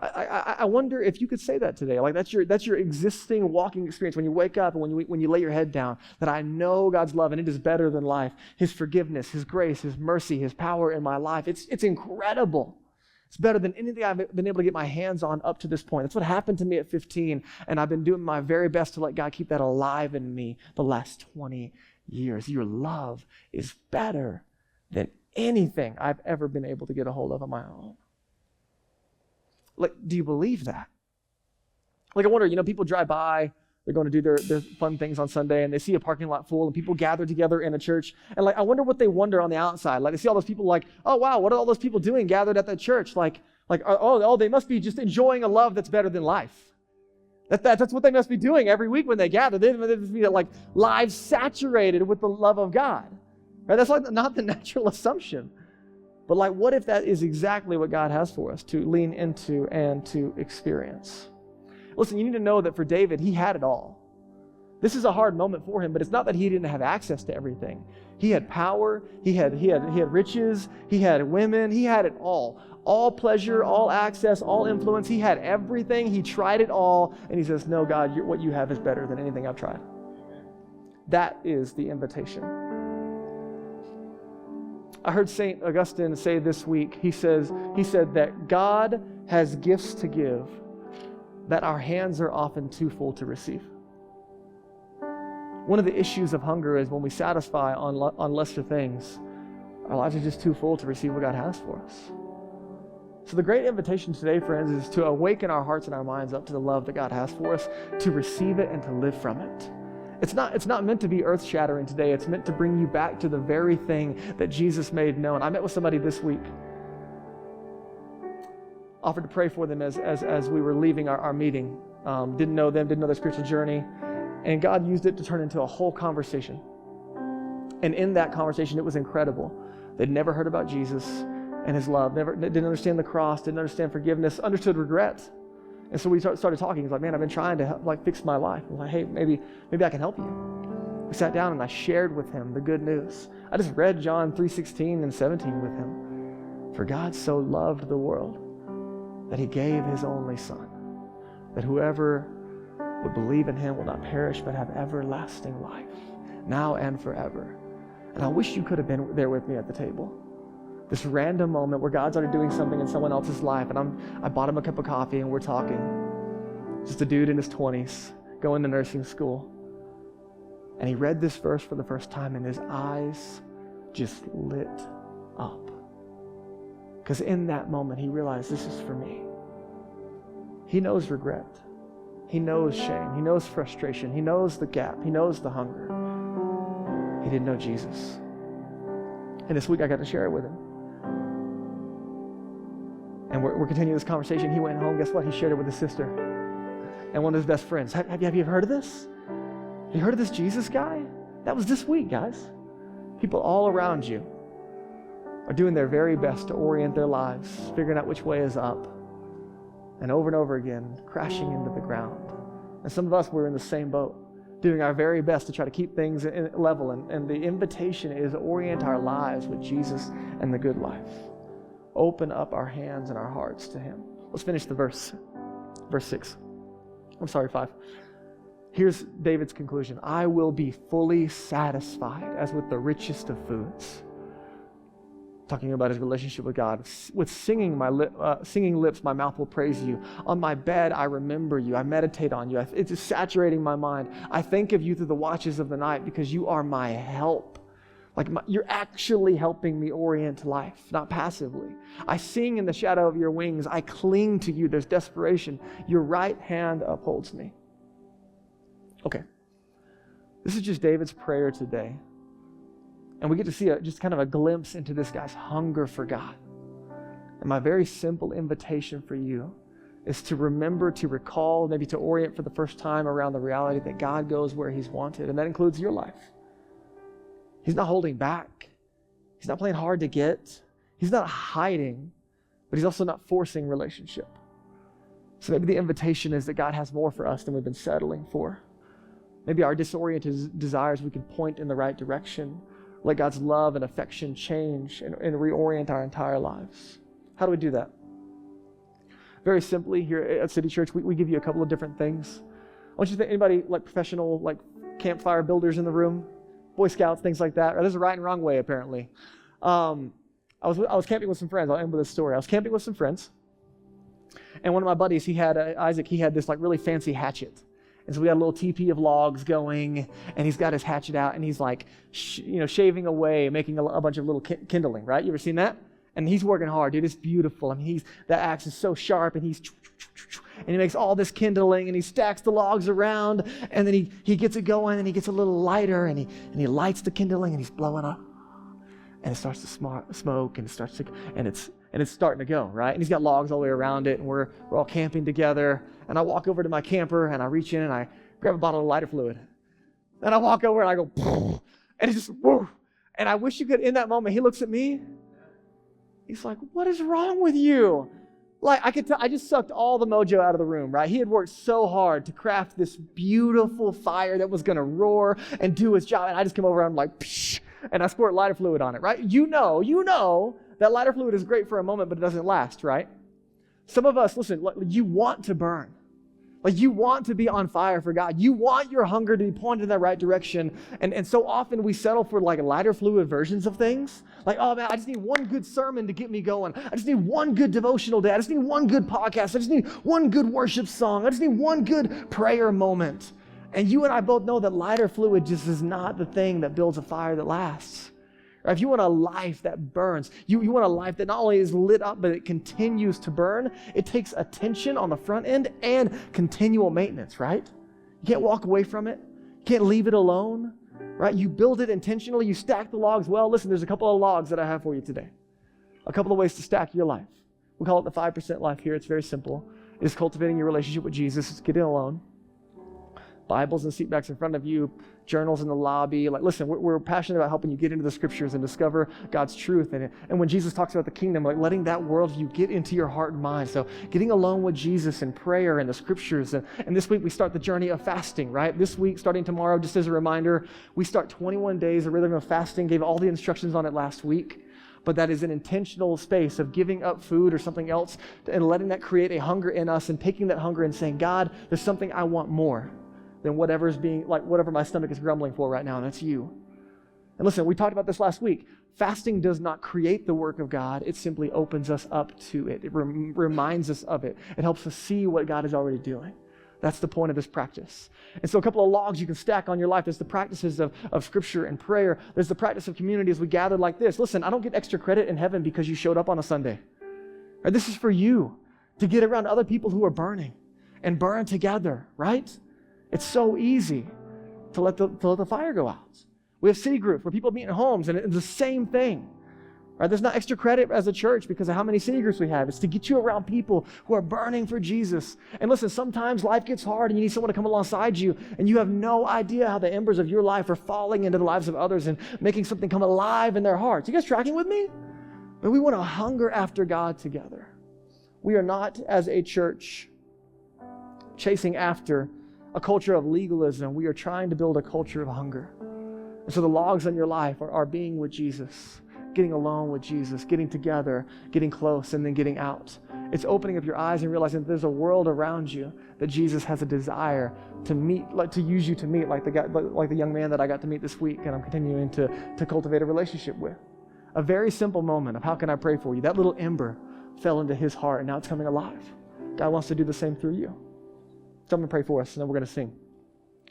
I wonder if you could say that today. That's your existing walking experience when you wake up and when you lay your head down, that I know God's love and it is better than life. His forgiveness, his grace, his mercy, his power in my life. It's incredible. It's better than anything I've been able to get my hands on up to this point. That's what happened to me at 15, and I've been doing my very best to let God keep that alive in me the last 20 years. Your love is better than anything I've ever been able to get a hold of on my own. Do you believe that? I wonder, people drive by, they're going to do their fun things on Sunday, and they see a parking lot full, and people gather together in a church. And I wonder what they wonder on the outside. They see all those people oh, wow, what are all those people doing gathered at that church? They must be just enjoying a love that's better than life. That's what they must be doing every week when they gather. They must be lives saturated with the love of God. Right? That's not the natural assumption. But what if that is exactly what God has for us to lean into and to experience? Listen, you need to know that for David, he had it all. This is a hard moment for him, but it's not that he didn't have access to everything. He had power, he had riches, he had women, he had it all. All pleasure, all access, all influence. He had everything. He tried it all, and he says, no, God, what you have is better than anything I've tried. That is the invitation. I heard St. Augustine say this week, he said that God has gifts to give that our hands are often too full to receive. One of the issues of hunger is when we satisfy on lesser things, our lives are just too full to receive what God has for us. So the great invitation today, friends, is to awaken our hearts and our minds up to the love that God has for us, to receive it and to live from it. It's not meant to be earth-shattering today. It's meant to bring you back to the very thing that Jesus made known. I met with somebody this week, offered to pray for them as we were leaving our meeting. Didn't know them, didn't know their spiritual journey. And God used it to turn into a whole conversation. And in that conversation, it was incredible. They'd never heard about Jesus and his love, didn't understand the cross, didn't understand forgiveness, understood regret. And so we started talking. He's like, man, I've been trying to help, fix my life. I was like, hey, maybe I can help you. We sat down and I shared with him the good news. I just read John 3:16 and 17 with him. For God so loved the world that he gave his only son, that whoever would believe in him will not perish but have everlasting life, now and forever. And I wish you could have been there with me at the table. This random moment where God's already doing something in someone else's life, and I bought him a cup of coffee and we're talking. just a dude in his 20s, going to nursing school. And he read this verse for the first time, and his eyes just lit up. Because in that moment, he realized, this is for me. He knows regret. He knows shame. He knows frustration. He knows the gap. He knows the hunger. He didn't know Jesus. And this week, I got to share it with him. And we're continuing this conversation. He went home. Guess what? He shared it with his sister and one of his best friends. Have you ever heard of this? Have you heard of this Jesus guy? That was this week, guys. People all around you are doing their very best to orient their lives, figuring out which way is up, and over again, crashing into the ground. And some of us, we're in the same boat, doing our very best to try to keep things in level. And the invitation is orient our lives with Jesus and the good life. Open up our hands and our hearts to him. Let's finish the verse. Verse 6. I'm sorry, 5. Here's David's conclusion. I will be fully satisfied as with the richest of foods. Talking about his relationship with God. With singing lips, my mouth will praise you. On my bed, I remember you. I meditate on you. It's just saturating my mind. I think of you through the watches of the night because you are my help. You're actually helping me orient life, not passively. I sing in the shadow of your wings. I cling to you. There's desperation. Your right hand upholds me. Okay. This is just David's prayer today. And we get to see just kind of a glimpse into this guy's hunger for God. And my very simple invitation for you is to remember, to recall, maybe to orient for the first time around the reality that God goes where he's wanted. And that includes your life. He's not holding back. He's not playing hard to get. He's not hiding, but he's also not forcing relationship. So maybe the invitation is that God has more for us than we've been settling for. Maybe our disoriented desires, we can point in the right direction. Let God's love and affection change and reorient our entire lives. How do we do that? Very simply, here at City Church, we give you a couple of different things. I want you to think, anybody like professional, like campfire builders in the room? Boy Scouts, things like that. There's a right and wrong way, apparently. I was camping with some friends. I'll end with this story. I was camping with some friends, and one of my buddies, Isaac, he had this like really fancy hatchet. And so we had a little teepee of logs going, and he's got his hatchet out, and he's like, shaving away, making a bunch of little kindling, right? You ever seen that? And he's working hard, dude. It's beautiful. I mean, that axe is so sharp, and he makes all this kindling, and he stacks the logs around, and then he gets it going, and he gets a little lighter, and he lights the kindling, and he's blowing up, and it starts to smoke, and it's starting to go, right? And he's got logs all the way around it, and we're all camping together. And I walk over to my camper, and I reach in, and I grab a bottle of lighter fluid. And I walk over, and I go, and it's just, whoo. And I wish you could, in that moment, he looks at me. He's like, what is wrong with you? Like, I could tell, I just sucked all the mojo out of the room, right? He had worked so hard to craft this beautiful fire that was going to roar and do its job. And I just come over, and I'm like, psh, and I squirt lighter fluid on it, right? You know that lighter fluid is great for a moment, but it doesn't last, right? Some of us, listen, you want to burn. Like, you want to be on fire for God. You want your hunger to be pointed in the right direction. And so often we settle for like lighter fluid versions of things. Like, oh man, I just need one good sermon to get me going. I just need one good devotional day. I just need one good podcast. I just need one good worship song. I just need one good prayer moment. And you and I both know that lighter fluid just is not the thing that builds a fire that lasts. Or if you want a life that burns, you want a life that not only is lit up, but it continues to burn, it takes attention on the front end and continual maintenance, right? You can't walk away from it. You can't leave it alone, right? You build it intentionally. You stack the logs well. Listen, there's a couple of logs that I have for you today. A couple of ways to stack your life. We call it the 5% life here. It's very simple. It's cultivating your relationship with Jesus. It's getting alone. Bibles and seatbacks in front of you, journals in the lobby. Like, listen, we're passionate about helping you get into the scriptures and discover God's truth. And when Jesus talks about the kingdom, like letting that worldview get into your heart and mind. So getting alone with Jesus in prayer and the scriptures. And this week we start the journey of fasting, right? This week, starting tomorrow, just as a reminder, we start 21 days, a rhythm of fasting. Gave all the instructions on it last week. But that is an intentional space of giving up food or something else and letting that create a hunger in us and taking that hunger and saying, God, there's something I want more than whatever my stomach is grumbling for right now, and that's you. And listen, we talked about this last week. Fasting does not create the work of God. It simply opens us up to it. It reminds us of it. It helps us see what God is already doing. That's the point of this practice. And so a couple of logs you can stack on your life. There's the practices of scripture and prayer. There's the practice of community as we gather like this. Listen, I don't get extra credit in heaven because you showed up on a Sunday. Right? This is for you to get around other people who are burning and burn together, right? It's so easy to let the fire go out. We have city groups where people meet in homes, and it's the same thing. Right? There's not extra credit as a church because of how many city groups we have. It's to get you around people who are burning for Jesus. And listen, sometimes life gets hard and you need someone to come alongside you, and you have no idea how the embers of your life are falling into the lives of others and making something come alive in their hearts. You guys tracking with me? But we want to hunger after God together. We are not, as a church, chasing after a culture of legalism. We are trying to build a culture of hunger. And so the logs on your life are being with Jesus, getting alone with Jesus, getting together, getting close, and then getting out. It's opening up your eyes and realizing that there's a world around you that Jesus has a desire to meet, like to use you to meet, like the young man that I got to meet this week, and I'm continuing to cultivate a relationship with. A very simple moment of how can I pray for you? That little ember fell into his heart, and now it's coming alive. God wants to do the same through you. So I'm going to pray for us, and then we're going to sing.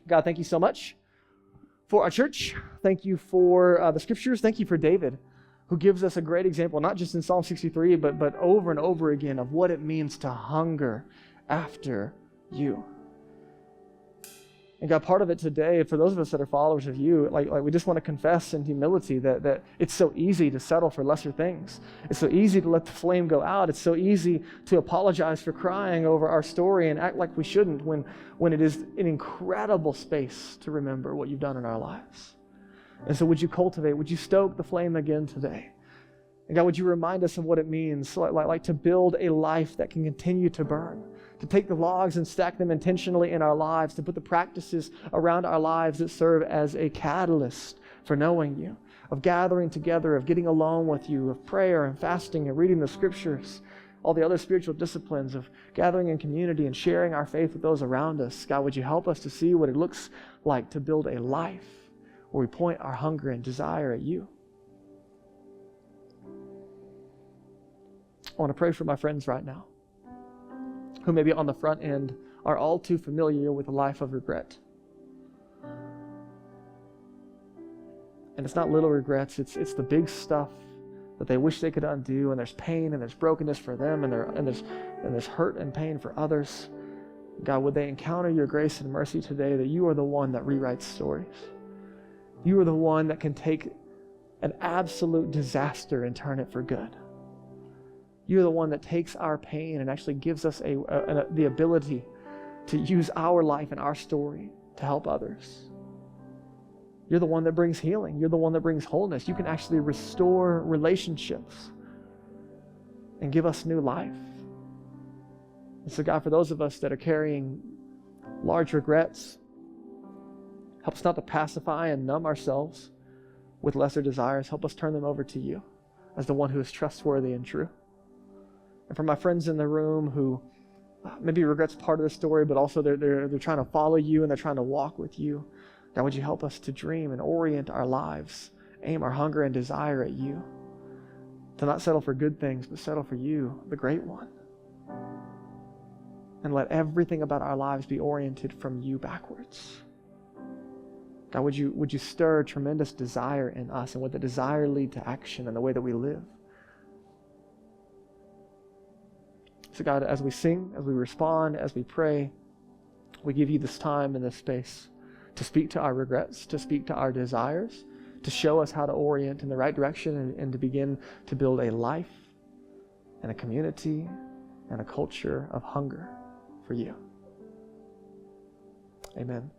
God, thank you so much for our church. Thank you for the scriptures. Thank you for David, who gives us a great example, not just in Psalm 63, but over and over again of what it means to hunger after you. And God, part of it today, for those of us that are followers of you, like we just want to confess in humility that it's so easy to settle for lesser things. It's so easy to let the flame go out. It's so easy to apologize for crying over our story and act like we shouldn't when it is an incredible space to remember what you've done in our lives. And so would you stoke the flame again today? And God, would you remind us of what it means, like to build a life that can continue to burn, to take the logs and stack them intentionally in our lives, to put the practices around our lives that serve as a catalyst for knowing you, of gathering together, of getting alone with you, of prayer and fasting and reading the scriptures, all the other spiritual disciplines, of gathering in community and sharing our faith with those around us. God, would you help us to see what it looks like to build a life where we point our hunger and desire at you? I want to pray for my friends right now who maybe on the front end are all too familiar with a life of regret. And it's not little regrets, it's the big stuff that they wish they could undo, and there's pain and there's brokenness for them, and there's hurt and pain for others. God, would they encounter your grace and mercy today, that you are the one that rewrites stories. You are the one that can take an absolute disaster and turn it for good. You're the one that takes our pain and actually gives us the ability to use our life and our story to help others. You're the one that brings healing. You're the one that brings wholeness. You can actually restore relationships and give us new life. And so God, for those of us that are carrying large regrets, help us not to pacify and numb ourselves with lesser desires. Help us turn them over to you as the one who is trustworthy and true. And for my friends in the room who maybe regrets part of the story, but also they're trying to follow you and they're trying to walk with you, God, would you help us to dream and orient our lives, aim our hunger and desire at you, to not settle for good things, but settle for you, the great one. And let everything about our lives be oriented from you backwards. God, would you stir tremendous desire in us, and would the desire lead to action in the way that we live? So God, as we sing, as we respond, as we pray, we give you this time and this space to speak to our regrets, to speak to our desires, to show us how to orient in the right direction, and to begin to build a life and a community and a culture of hunger for you. Amen.